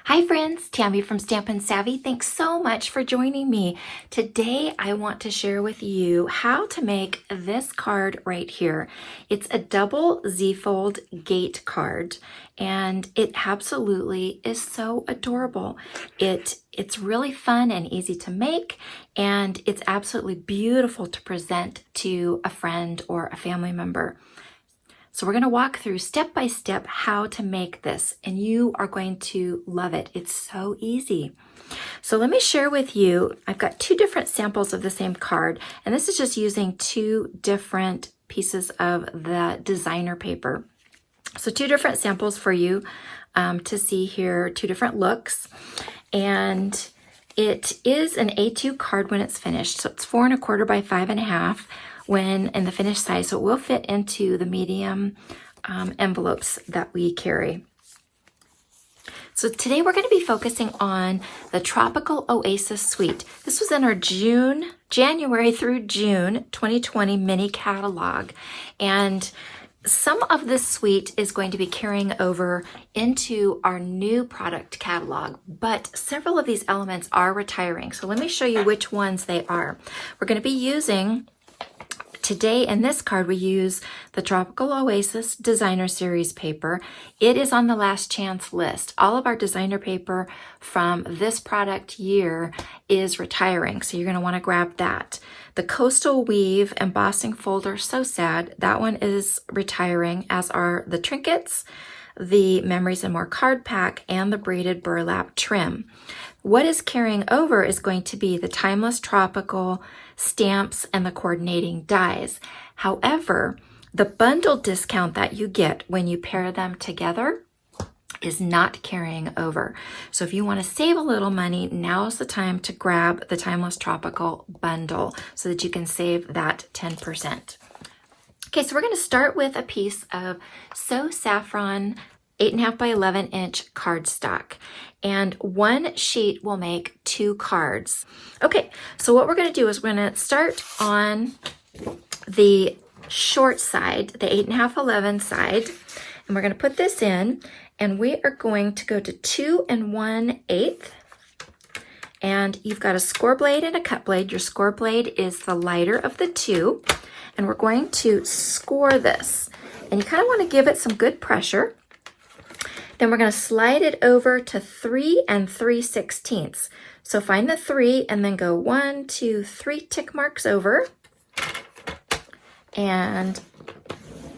Hi friends, Tammy from Stampin' Savvy. Thanks so much for joining me. Today I want to share with you how to make this card right here. It's a double Z-fold gate card and it absolutely is so adorable. It's really fun and easy to make, and it's absolutely beautiful to present to a friend or a family member. So we're going to walk through step by step how to make this, and you are going to love it. It's so easy. So let me share with you, I've got two different samples of the same card, and this is just using two different pieces of the designer paper. So two different samples for you to see here, two different looks. And it is an A2 card when it's finished. So it's 4 1/4 by 5 1/2 when in the finished size. So it will fit into the medium envelopes that we carry. So today we're going to be focusing on the Tropical Oasis Suite. This was in our January through June 2020 mini catalog. And some of this suite is going to be carrying over into our new product catalog, but several of these elements are retiring. So let me show you which ones they are. We're going to be using, today in this card, we use the Tropical Oasis Designer Series paper. It is on the last chance list. All of our designer paper from this product year is retiring, so you're going to want to grab that. The Coastal Weave Embossing Folder, so sad, that one is retiring, as are the trinkets, the Memories and More card pack, and the braided burlap trim. What is carrying over is going to be the Timeless Tropical stamps and the coordinating dies. However, the bundle discount that you get when you pair them together is not carrying over. So if you want to save a little money, now's the time to grab the Timeless Tropical bundle so that you can save that 10%. Okay, so we're going to start with a piece of So Saffron 8 1/2 by 11 inch cardstock, and one sheet will make 2 cards. Okay, so what we're going to do is we're going to start on the short side, the 8 1/2 11 side, and we're going to put this in, and we are going to go to 2 1/8, and you've got a score blade and a cut blade. Your score blade is the lighter of the two, and we're going to score this, and you kind of want to give it some good pressure. Then we're going to slide it over to 3 3/16. So find the 3 and then go 1, 2, 3 tick marks over and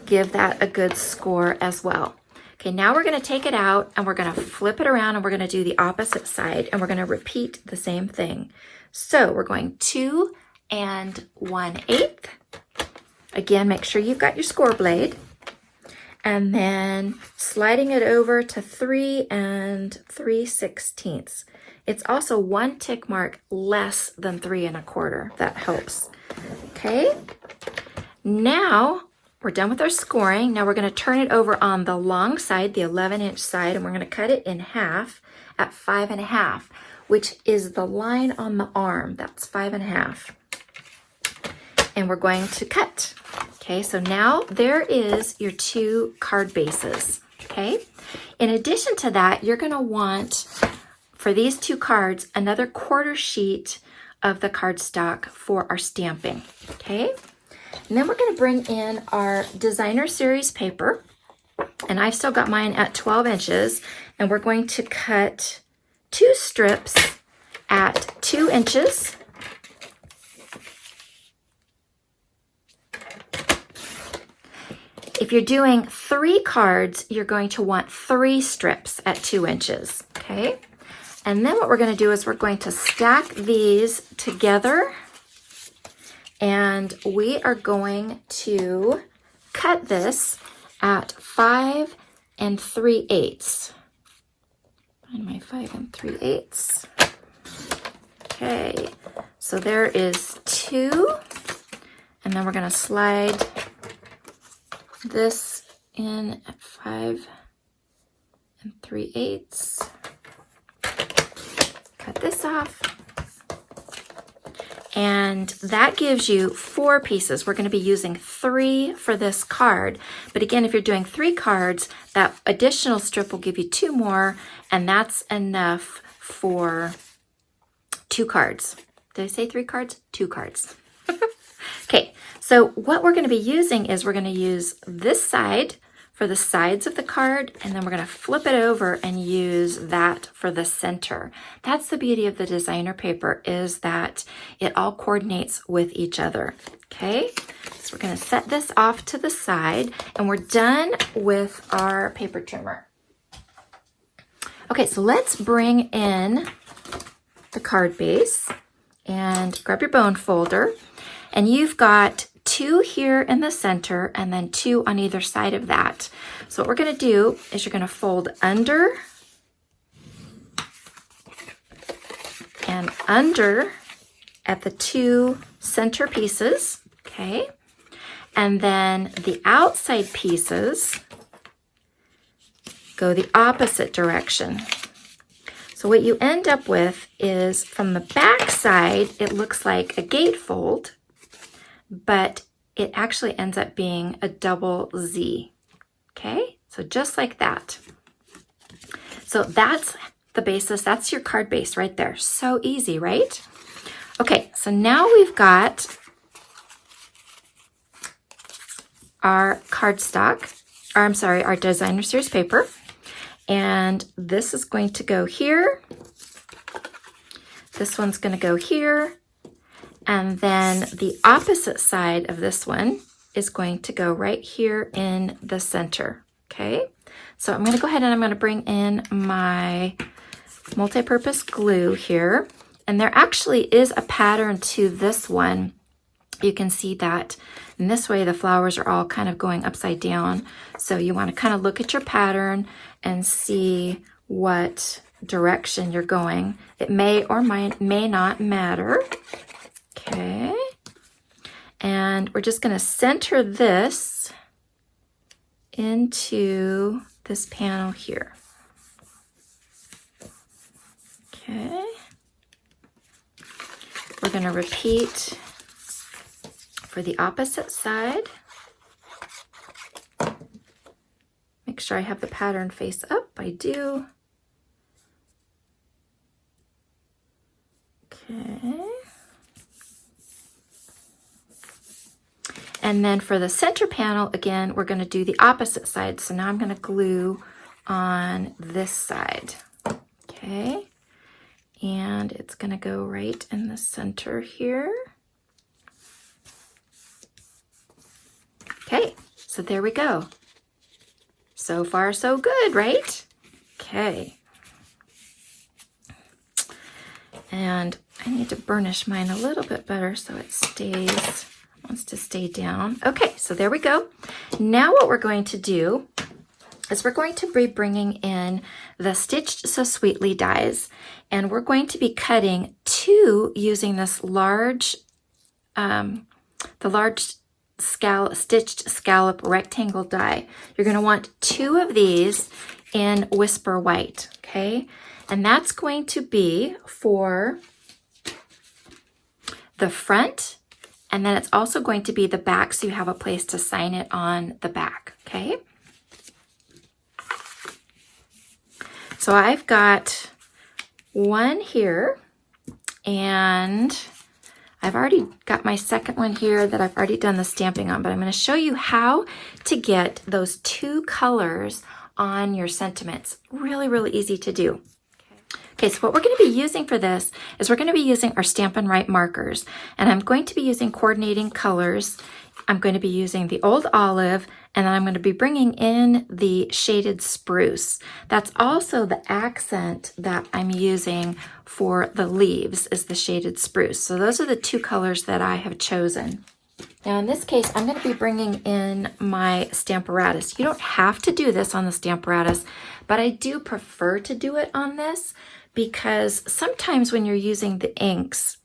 give that a good score as well. Okay, now we're going to take it out and we're going to flip it around and we're going to do the opposite side, and we're going to repeat the same thing. So we're going 2 1/8. Again, make sure you've got your score blade. And then sliding it over to 3 3/16. It's also 1 tick mark less than 3 1/4. That helps. Okay. Now we're done with our scoring. Now we're going to turn it over on the long side, the 11-inch side, and we're going to cut it in half at 5 1/2, which is the line on the arm. That's 5 1/2. And we're going to cut. Okay, so now there is your 2 card bases. Okay, in addition to that, you're going to want, for these 2 cards, another 1/4 sheet of the cardstock for our stamping. Okay, and then we're going to bring in our designer series paper, and I've still got mine at 12 inches, and we're going to cut 2 strips at 2 inches. If you're doing 3 cards, you're going to want 3 strips at 2 inches, okay? And then what we're going to do is we're going to stack these together, and we are going to cut this at 5 3/8. Find my 5 3/8. Okay, so there is 2, and then we're going to slide this in at 5 3/8. Cut this off. And that gives you 4 pieces. We're going to be using 3 for this card. But again, if you're doing 3 cards, that additional strip will give you 2 more, and that's enough for 2 cards. Did I say 3 cards? 2 cards. Okay, so what we're going to be using is we're going to use this side for the sides of the card, and then we're going to flip it over and use that for the center. That's the beauty of the designer paper, is that it all coordinates with each other. Okay, so we're going to set this off to the side, and we're done with our paper trimmer. Okay, so let's bring in the card base and grab your bone folder, and you've got 2 here in the center and then 2 on either side of that. So what we're going to do is you're going to fold under and under at the 2 center pieces, okay? And then the outside pieces go the opposite direction. So what you end up with is, from the back side, it looks like a gatefold, but it actually ends up being a double Z. Okay, so just like that. So that's the basis, that's your card base right there. So easy, right? Okay, so now we've got our cardstock, or I'm sorry, our designer series paper. And this is going to go here. This one's going to go here. And then the opposite side of this one is going to go right here in the center. Okay, so I'm going to go ahead and I'm going to bring in my multi-purpose glue here. And there actually is a pattern to this one. You can see that in this way the flowers are all kind of going upside down. So you want to kind of look at your pattern and see what direction you're going. It may or may not matter. Okay, and we're just going to center this into this panel here. Okay, we're going to repeat for the opposite side. Make sure I have the pattern face up. I do. Okay. And then for the center panel, again, we're going to do the opposite side. So now I'm going to glue on this side. Okay. And it's going to go right in the center here. Okay, so there we go. So far, so good, right? Okay. And I need to burnish mine a little bit better so it wants to stay down. Okay, so there we go. Now what we're going to do is we're going to be bringing in the Stitched So Sweetly dies, and we're going to be cutting 2 using this large, stitched scallop rectangle die. You're going to want 2 of these in Whisper White, okay? And that's going to be for the front, and then it's also going to be the back, so you have a place to sign it on the back, okay? So I've got 1 here, and I've already got my second one here that I've already done the stamping on, but I'm going to show you how to get those 2 colors on your sentiments. Really, really easy to do. Okay, so what we're going to be using for this is we're going to be using our Stampin' Right markers, and I'm going to be using coordinating colors. I'm going to be using the Old Olive, and then I'm going to be bringing in the Shaded Spruce. That's also the accent that I'm using for the leaves, is the Shaded Spruce. So those are the 2 colors that I have chosen. Now in this case, I'm going to be bringing in my Stamparatus. You don't have to do this on the Stamparatus, but I do prefer to do it on this, because sometimes when you're using the inks,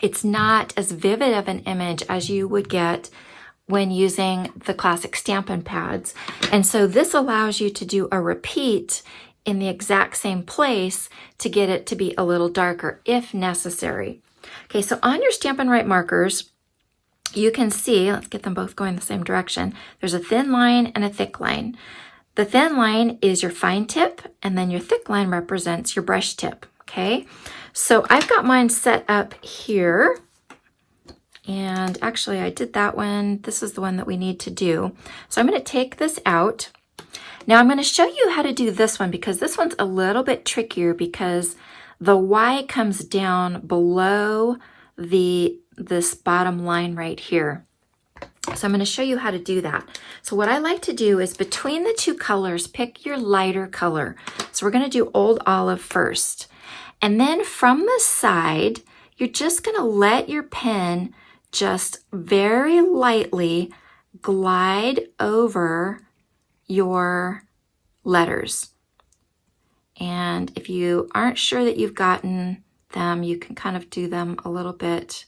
it's not as vivid of an image as you would get when using the classic Stampin' pads. And so this allows you to do a repeat in the exact same place to get it to be a little darker if necessary. Okay, so on your Stampin' Write markers, you can see, let's get them both going the same direction. There's a thin line and a thick line. The thin line is your fine tip, and then your thick line represents your brush tip, okay? So I've got mine set up here, and actually I did that one. This is the one that we need to do. So I'm gonna take this out. Now I'm gonna show you how to do this one because this one's a little bit trickier because the Y comes down below this bottom line right here. So I'm going to show you how to do that. So what I like to do is between the two colors, pick your lighter color. So we're going to do Old Olive first. And then from the side, you're just going to let your pen just very lightly glide over your letters. And if you aren't sure that you've gotten them, you can kind of do them a little bit,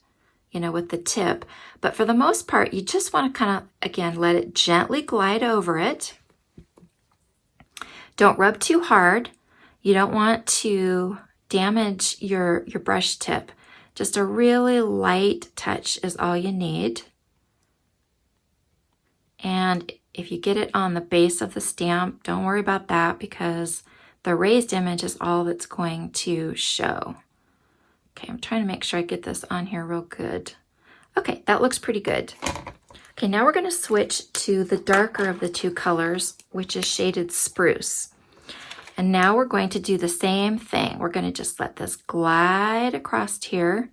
you know, with the tip. But for the most part, you just want to kind of, again, let it gently glide over it. Don't rub too hard. You don't want to damage your brush tip. Just a really light touch is all you need. And if you get it on the base of the stamp, don't worry about that because the raised image is all that's going to show. Okay, I'm trying to make sure I get this on here real good. Okay, that looks pretty good. Okay, now we're going to switch to the darker of the two colors, which is shaded spruce. And now we're going to do the same thing. We're going to just let this glide across here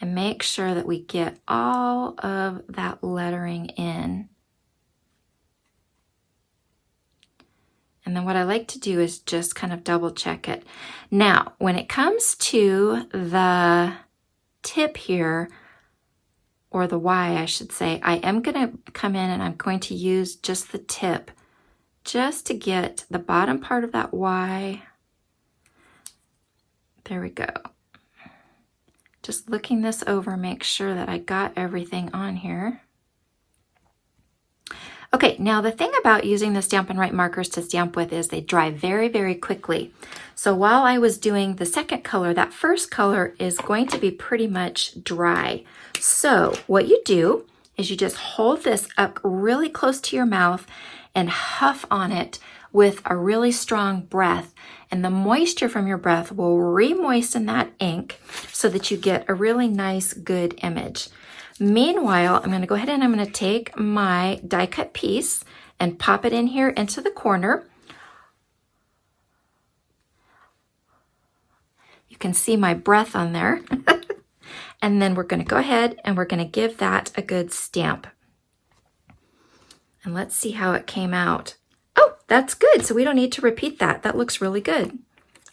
and make sure that we get all of that lettering in. And then what I like to do is just kind of double check it. Now, when it comes to the tip here, or the Y, I should say, I am going to come in and I'm going to use just the tip just to get the bottom part of that Y. There we go. Just looking this over, make sure that I got everything on here. Okay, now the thing about using the Stampin' Write markers to stamp with is they dry very, very quickly. So while I was doing the second color, that first color is going to be pretty much dry. So what you do is you just hold this up really close to your mouth and huff on it with a really strong breath. And the moisture from your breath will re-moisten that ink so that you get a really nice, good image. Meanwhile, I'm going to go ahead and I'm going to take my die cut piece and pop it in here into the corner. You can see my breath on there. And then we're going to go ahead and we're going to give that a good stamp. And let's see how it came out. Oh, that's good. So we don't need to repeat that. That looks really good.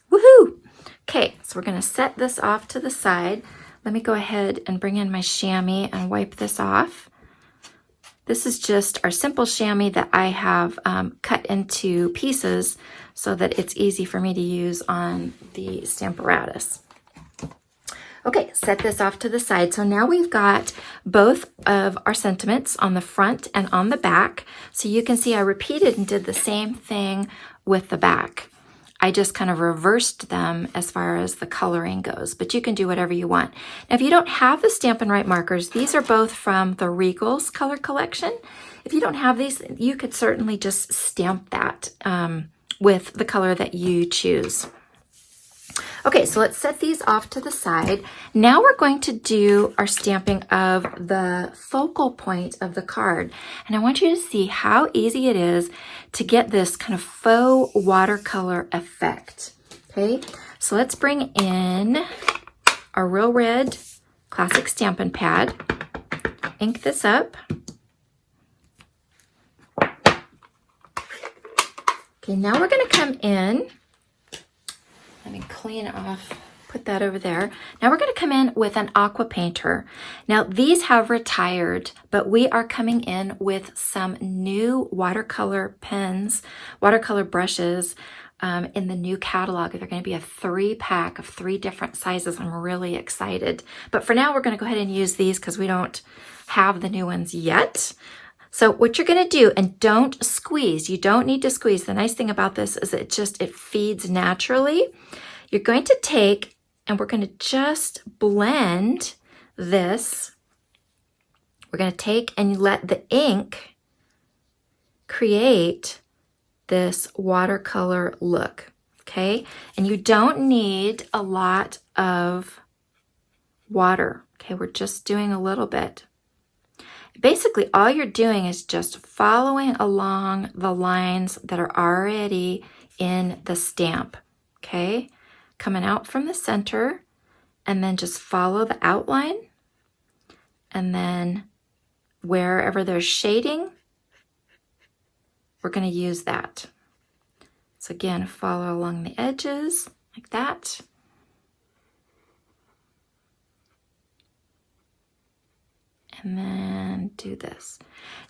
Woohoo! Okay, so we're going to set this off to the side. Let me go ahead and bring in my chamois and wipe this off. This is just our simple chamois that I have cut into pieces so that it's easy for me to use on the Stamparatus. Okay, set this off to the side. So now we've got both of our sentiments on the front and on the back. So you can see I repeated and did the same thing with the back. I just kind of reversed them as far as the coloring goes, but you can do whatever you want. Now, if you don't have the Stampin' Write markers, these are both from the Regal's color collection. If you don't have these, you could certainly just stamp that with the color that you choose. Okay, so let's set these off to the side. Now we're going to do our stamping of the focal point of the card. And I want you to see how easy it is to get this kind of faux watercolor effect. Okay, so let's bring in our Real Red Classic Stampin' Pad. Ink this up. Okay, now we're going to come in. Let me clean off, put that over there. Now we're going to come in with an aqua painter. Now these have retired, but we are coming in with some new watercolor pens, watercolor brushes in the new catalog. They're going to be a 3-pack of 3 different sizes. I'm really excited. But for now, we're going to go ahead and use these because we don't have the new ones yet. So what you're going to do, and don't squeeze, you don't need to squeeze. The nice thing about this is it feeds naturally. You're going to take and we're going to just blend this. We're going to take and let the ink create this watercolor look, okay? And you don't need a lot of water, okay? We're just doing a little bit. Basically, all you're doing is just following along the lines that are already in the stamp, okay? Coming out from the center, and then just follow the outline, and then wherever there's shading, we're going to use that. So again, follow along the edges like that. And then do this.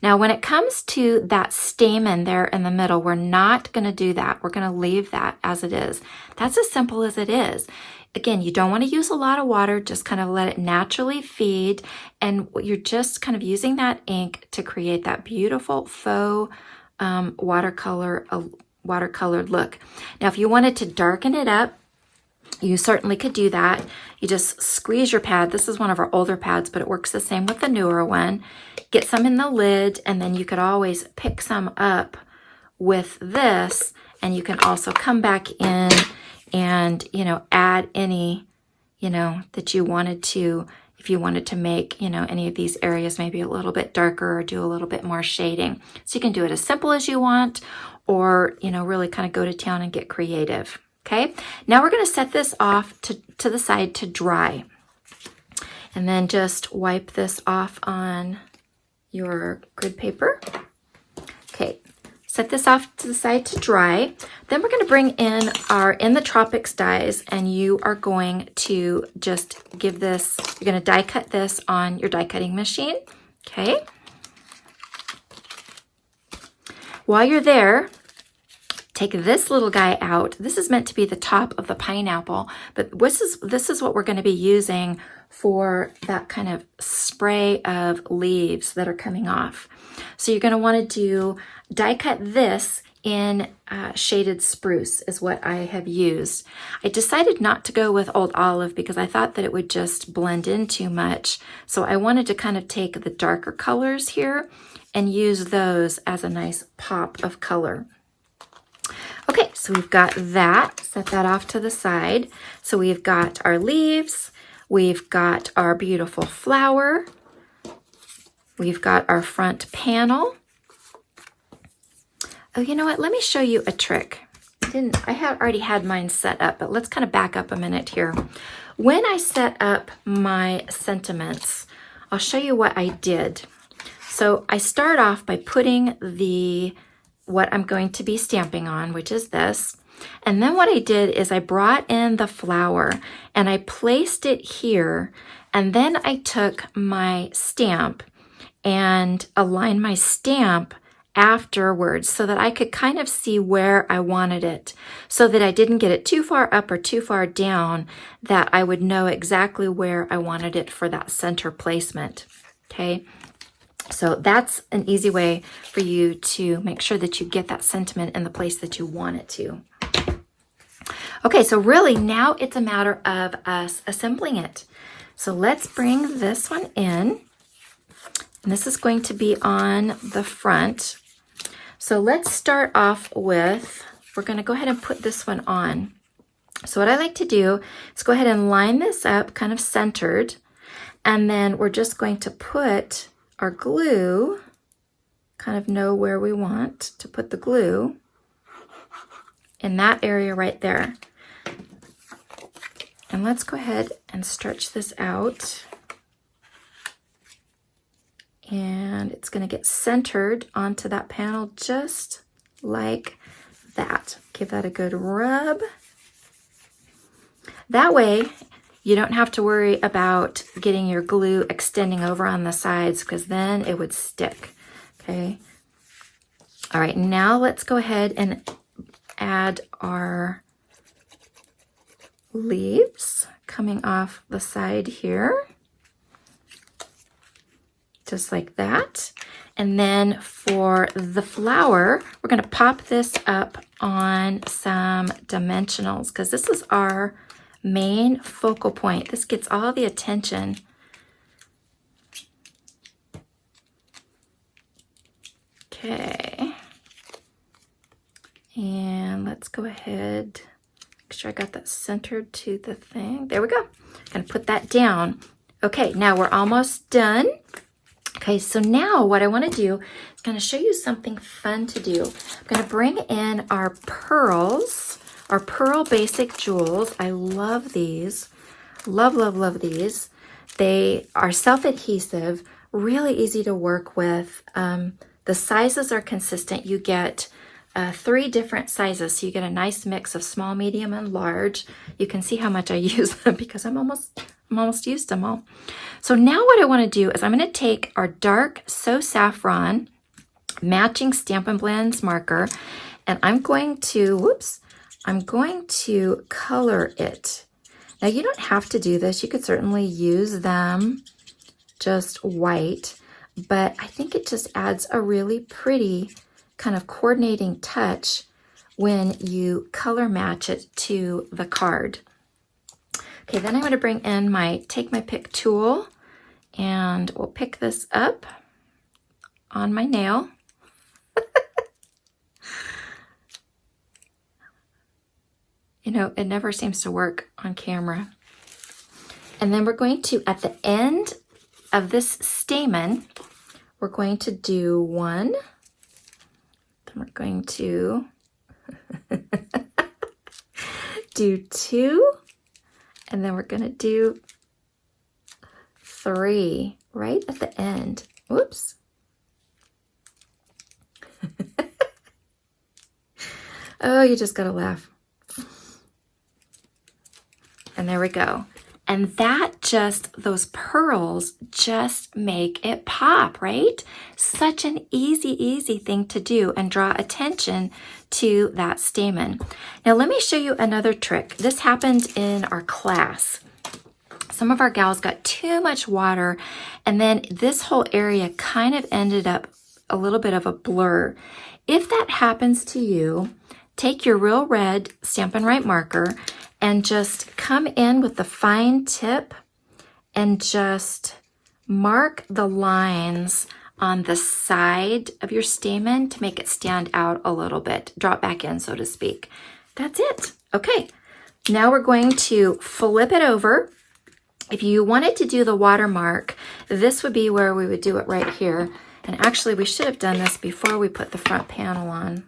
Now, when it comes to that stamen there in the middle, we're not going to do that. We're going to leave that as it is. That's as simple as it is. Again, you don't want to use a lot of water, just kind of let it naturally feed. And you're just kind of using that ink to create that beautiful faux watercolored look. Now, if you wanted to darken it up, you certainly could do that. You just squeeze your pad. This is one of our older pads, but it works the same with the newer one. Get some in the lid, and then you could always pick some up with this, and you can also come back in and, add any, that you wanted to, if you wanted to make, any of these areas maybe a little bit darker or do a little bit more shading. So you can do it as simple as you want, or, really kind of go to town and get creative. Okay, now we're going to set this off to the side to dry. And then just wipe this off on your grid paper. Okay, set this off to the side to dry. Then we're going to bring in our In the Tropics dies, and you are going to just give this, you're going to die cut this on your die cutting machine. Okay. While you're there, take this little guy out. This is meant to be the top of the pineapple, but this is what we're going to be using for that kind of spray of leaves that are coming off. So you're going to want to do die cut this in shaded spruce is what I have used. I decided not to go with old olive because I thought that it would just blend in too much. So I wanted to kind of take the darker colors here and use those as a nice pop of color. Okay, so we've got that, set that off to the side. So we've got our leaves, we've got our beautiful flower, we've got our front panel. Oh, you know what? Let me show you a trick. I had already had mine set up, but let's kind of back up a minute here. When I set up my sentiments, I'll show you what I did. So I start off by putting what I'm going to be stamping on, which is this. And then what I did is I brought in the flower and I placed it here. And then I took my stamp and aligned my stamp afterwards so that I could kind of see where I wanted it, so that I didn't get it too far up or too far down, that I would know exactly where I wanted it for that center placement. Okay. So that's an easy way for you to make sure that you get that sentiment in the place that you want it to. Okay, so really now it's a matter of us assembling it. So let's bring this one in. And this is going to be on the front. So let's start off with, we're going to go ahead and put this one on. So what I like to do is go ahead and line this up kind of centered. And then we're just going to put our glue, kind of know where we want to put the glue in that area right there. And let's go ahead and stretch this out. And it's going to get centered onto that panel just like that. Give that a good rub. That way, you don't have to worry about getting your glue extending over on the sides, because then it would stick, okay? All right, now let's go ahead and add our leaves coming off the side here, just like that. And then for the flower, we're gonna pop this up on some dimensionals, because this is our main focal point. This gets all the attention. Okay. And let's go ahead, make sure I got that centered to the thing. There we go. Gonna put that down. Okay, now we're almost done. Okay, so now what I want to do is going to show you something fun to do. I'm going to bring in our pearls, our pearl basic jewels. I love these. Love, love, love these. They are self-adhesive, really easy to work with. The sizes are consistent. You get 3 different sizes, so you get a nice mix of small, medium, and large. You can see how much I use them because I'm almost used them all. So now what I want to do is I'm going to take our dark So Saffron matching Stampin' Blends marker, and I'm going to, I'm going to color it. Now you don't have to do this. You could certainly use them just white, but I think it just adds a really pretty kind of coordinating touch when you color match it to the card. Okay, then I'm going to bring in my Take My Pick tool, and we'll pick this up on my nail. You know, it never seems to work on camera. And then we're going to, at the end of this stamen, we're going to do 1. Then we're going to do 2. And then we're going to do 3 right at the end. Whoops. Oh, you just got to laugh. And there we go. And that just, those pearls just make it pop, right? Such an easy thing to do and draw attention to that stamen. Now let me show you another trick. This happened in our class. Some of our gals got too much water, and then this whole area kind of ended up a little bit of a blur. If that happens to you, take your real red Stampin' Right marker and just come in with the fine tip and just mark the lines on the side of your stamen to make it stand out a little bit. Draw it back in, so to speak. That's it. Okay, now we're going to flip it over. If you wanted to do the watermark, this would be where we would do it right here. And actually, we should have done this before we put the front panel on.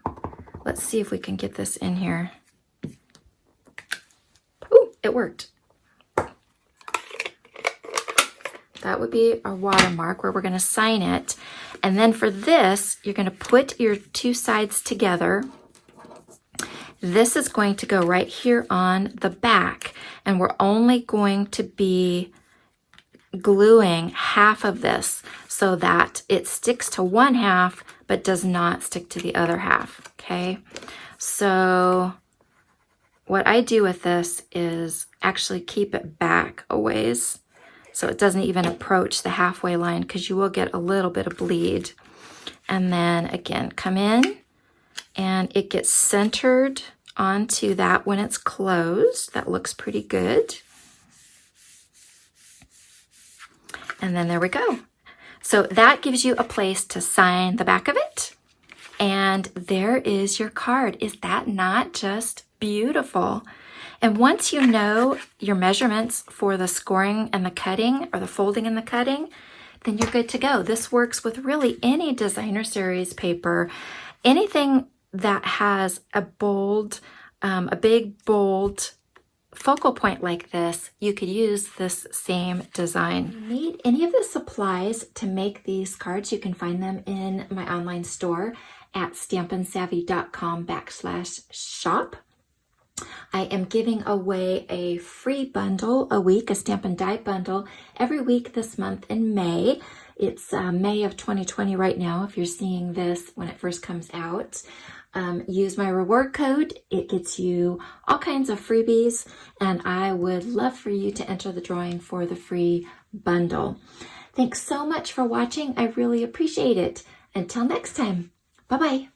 Let's see if we can get this in here. Ooh, it worked. That would be our watermark where we're going to sign it. And then for this, you're going to put your 2 sides together. This is going to go right here on the back. And we're only going to be gluing half of this so that it sticks to one half but does not stick to the other half. Okay, so what I do with this is actually keep it back a ways so it doesn't even approach the halfway line, because you will get a little bit of bleed. And then again, come in and it gets centered onto that when it's closed. That looks pretty good. And then there we go. So that gives you a place to sign the back of it. And there is your card. Is that not just beautiful? And once you know your measurements for the scoring and the cutting, or the folding and the cutting, then you're good to go. This works with really any designer series paper. Anything that has a bold, a big bold focal point like this, you could use this same design. If you need any of the supplies to make these cards, you can find them in my online store at stampinsavvy.com/shop. I am giving away a free bundle a week, a Stampin' Die bundle, every week this month in May. It's May of 2020 right now, if you're seeing this when it first comes out. Use my reward code. It gets you all kinds of freebies, and I would love for you to enter the drawing for the free bundle. Thanks so much for watching. I really appreciate it. Until next time, bye-bye.